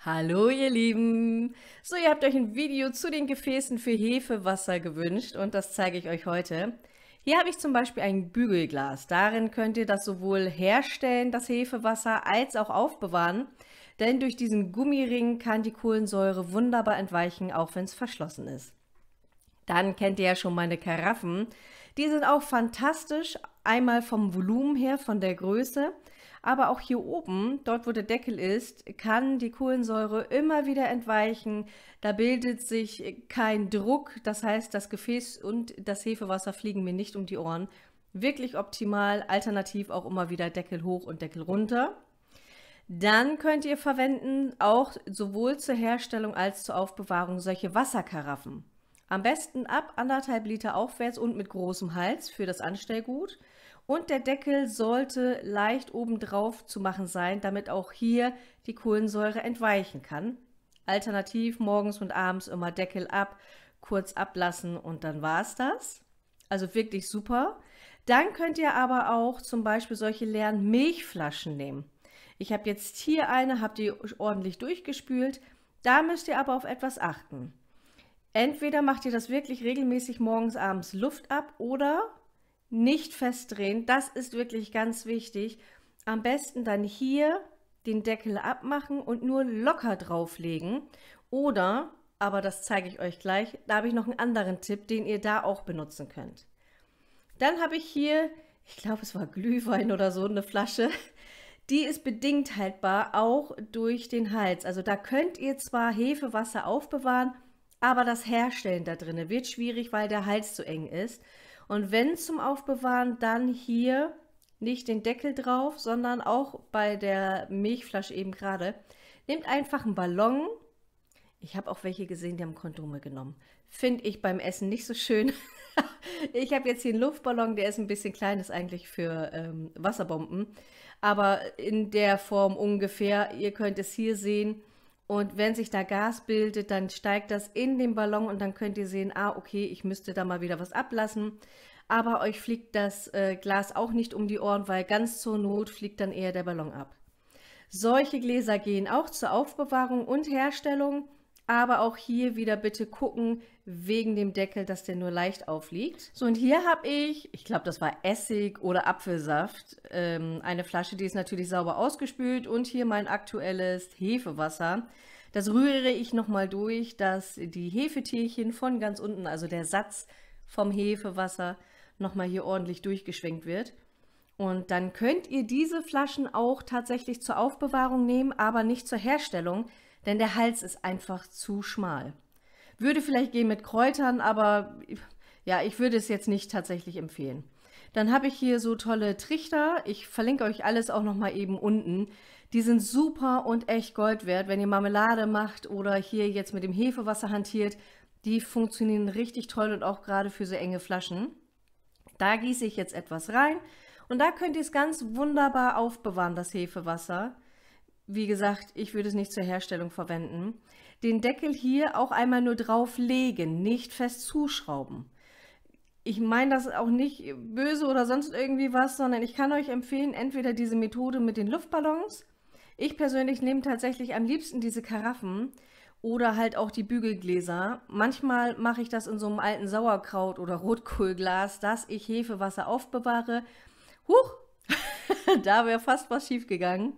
Hallo ihr Lieben! So, ihr habt euch ein Video zu den Gefäßen für Hefewasser gewünscht und das zeige ich euch heute. Hier habe ich zum Beispiel ein Bügelglas. Darin könnt ihr das sowohl herstellen, das Hefewasser, als auch aufbewahren. Denn durch diesen Gummiring kann die Kohlensäure wunderbar entweichen, auch wenn es verschlossen ist. Dann kennt ihr ja schon meine Karaffen. Die sind auch fantastisch, einmal vom Volumen her, von der Größe, aber auch hier oben, dort wo der Deckel ist, kann die Kohlensäure immer wieder entweichen. Da bildet sich kein Druck, das heißt, das Gefäß und das Hefewasser fliegen mir nicht um die Ohren. Wirklich optimal, alternativ auch immer wieder Deckel hoch und Deckel runter. Dann könnt ihr verwenden, auch sowohl zur Herstellung als zur Aufbewahrung, solche Wasserkaraffen. Am besten ab 1,5 Liter aufwärts und mit großem Hals für das Anstellgut. Und der Deckel sollte leicht obendrauf zu machen sein, damit auch hier die Kohlensäure entweichen kann. Alternativ morgens und abends immer Deckel ab, kurz ablassen und dann war es das. Also wirklich super. Dann könnt ihr aber auch zum Beispiel solche leeren Milchflaschen nehmen. Ich habe jetzt hier eine, habe die ordentlich durchgespült. Da müsst ihr aber auf etwas achten. Entweder macht ihr das wirklich regelmäßig morgens, abends Luft ab oder nicht festdrehen. Das ist wirklich ganz wichtig. Am besten dann hier den Deckel abmachen und nur locker drauflegen. Oder, aber das zeige ich euch gleich, da habe ich noch einen anderen Tipp, den ihr da auch benutzen könnt. Dann habe ich hier, ich glaube es war Glühwein oder so, eine Flasche. Die ist bedingt haltbar, auch durch den Hals. Also da könnt ihr zwar Hefewasser aufbewahren, aber das Herstellen da drin wird schwierig, weil der Hals zu eng ist. Und wenn zum Aufbewahren, dann hier nicht den Deckel drauf, sondern auch bei der Milchflasche eben gerade. Nehmt einfach einen Ballon. Ich habe auch welche gesehen, die haben Kondome genommen. Finde ich beim Essen nicht so schön. Ich habe jetzt hier einen Luftballon, der ist ein bisschen klein, ist eigentlich für Wasserbomben. Aber in der Form ungefähr, ihr könnt es hier sehen. Und wenn sich da Gas bildet, dann steigt das in den Ballon und dann könnt ihr sehen, ah, okay, ich müsste da mal wieder was ablassen. Aber euch fliegt das Glas auch nicht um die Ohren, weil ganz zur Not fliegt dann eher der Ballon ab. Solche Gläser gehen auch zur Aufbewahrung und Herstellung, aber auch hier wieder bitte gucken, wegen dem Deckel, dass der nur leicht aufliegt. So, und hier habe ich glaube, das war Essig oder Apfelsaft, eine Flasche, die ist natürlich sauber ausgespült und hier mein aktuelles Hefewasser. Das rühre ich nochmal durch, dass die Hefetierchen von ganz unten, also der Satz vom Hefewasser, nochmal hier ordentlich durchgeschwenkt wird. Und dann könnt ihr diese Flaschen auch tatsächlich zur Aufbewahrung nehmen, aber nicht zur Herstellung, denn der Hals ist einfach zu schmal. Würde vielleicht gehen mit Kräutern, aber ja, ich würde es jetzt nicht tatsächlich empfehlen. Dann habe ich hier so tolle Trichter. Ich verlinke euch alles auch noch mal eben unten. Die sind super und echt Gold wert, wenn ihr Marmelade macht oder hier jetzt mit dem Hefewasser hantiert. Die funktionieren richtig toll und auch gerade für so enge Flaschen. Da gieße ich jetzt etwas rein und da könnt ihr es ganz wunderbar aufbewahren, das Hefewasser. Wie gesagt, ich würde es nicht zur Herstellung verwenden. Den Deckel hier auch einmal nur drauflegen, nicht fest zuschrauben. Ich meine das auch nicht böse oder sonst irgendwie was, sondern ich kann euch empfehlen, entweder diese Methode mit den Luftballons. Ich persönlich nehme tatsächlich am liebsten diese Karaffen oder halt auch die Bügelgläser. Manchmal mache ich das in so einem alten Sauerkraut- oder Rotkohlglas, dass ich Hefewasser aufbewahre. Huch, da wäre fast was schief gegangen.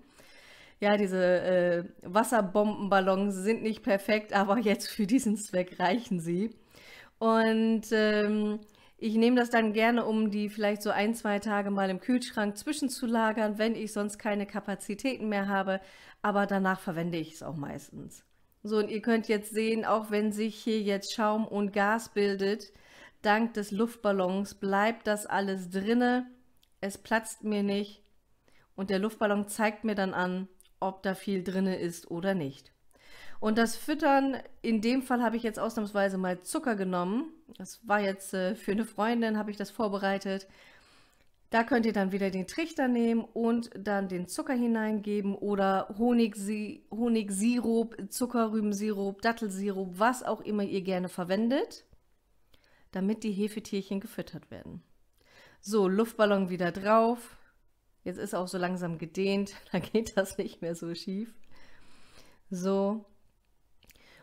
Ja, diese Wasserbombenballons sind nicht perfekt, aber jetzt für diesen Zweck reichen sie. Und ich nehme das dann gerne, um die vielleicht so 1, 2 Tage mal im Kühlschrank zwischenzulagern, wenn ich sonst keine Kapazitäten mehr habe. Aber danach verwende ich es auch meistens. So, und ihr könnt jetzt sehen, auch wenn sich hier jetzt Schaum und Gas bildet, dank des Luftballons bleibt das alles drinne. Es platzt mir nicht. Und der Luftballon zeigt mir dann an, ob da viel drinne ist oder nicht. Und das Füttern, in dem Fall habe ich jetzt ausnahmsweise mal Zucker genommen. Das war jetzt für eine Freundin, habe ich das vorbereitet. Da könnt ihr dann wieder den Trichter nehmen und dann den Zucker hineingeben oder Honigsirup, Zuckerrübensirup, Dattelsirup, was auch immer ihr gerne verwendet, damit die Hefetierchen gefüttert werden. So, Luftballon wieder drauf. Jetzt ist auch so langsam gedehnt, da geht das nicht mehr so schief. So.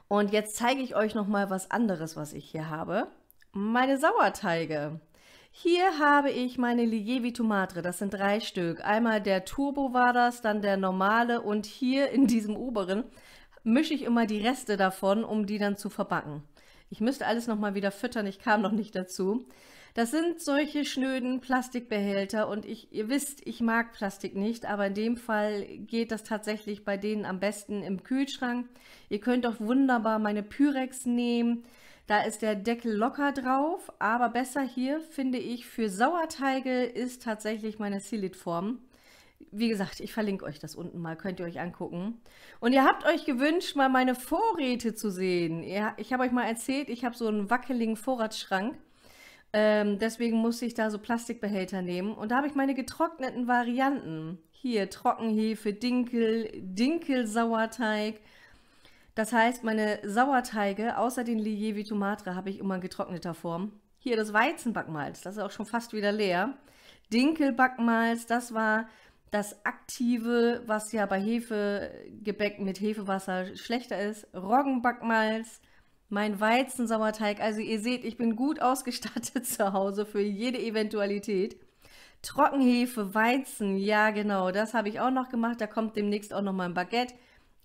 Und jetzt zeige ich euch noch mal was anderes, was ich hier habe. Meine Sauerteige. Hier habe ich meine Lievito Madre, das sind 3 Stück. Einmal der Turbo war das, dann der normale und hier in diesem oberen mische ich immer die Reste davon, um die dann zu verbacken. Ich müsste alles noch mal wieder füttern, ich kam noch nicht dazu. Das sind solche schnöden Plastikbehälter und ihr wisst, ich mag Plastik nicht, aber in dem Fall geht das tatsächlich bei denen am besten im Kühlschrank. Ihr könnt auch wunderbar meine Pyrex nehmen. Da ist der Deckel locker drauf, aber besser hier, finde ich, für Sauerteige ist tatsächlich meine Silitform. Wie gesagt, ich verlinke euch das unten mal, könnt ihr euch angucken. Und ihr habt euch gewünscht, mal meine Vorräte zu sehen. Ich habe euch mal erzählt, ich habe so einen wackeligen Vorratsschrank. Deswegen musste ich da so Plastikbehälter nehmen. Und da habe ich meine getrockneten Varianten. Hier Trockenhefe, Dinkel, Dinkelsauerteig. Das heißt, meine Sauerteige, außer den Lievito Madre, habe ich immer in getrockneter Form. Hier das Weizenbackmalz, das ist auch schon fast wieder leer. Dinkelbackmalz, das war das Aktive, was ja bei Hefegebäck mit Hefewasser schlechter ist. Roggenbackmalz, mein Weizensauerteig. Also ihr seht, ich bin gut ausgestattet zu Hause für jede Eventualität. Trockenhefe, Weizen, ja genau, das habe ich auch noch gemacht. Da kommt demnächst auch noch mal ein Baguette.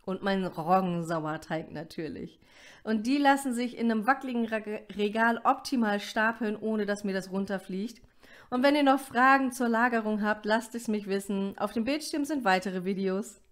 Und mein Roggensauerteig natürlich. Und die lassen sich in einem wackeligen Regal optimal stapeln, ohne dass mir das runterfliegt. Und wenn ihr noch Fragen zur Lagerung habt, lasst es mich wissen. Auf dem Bildschirm sind weitere Videos.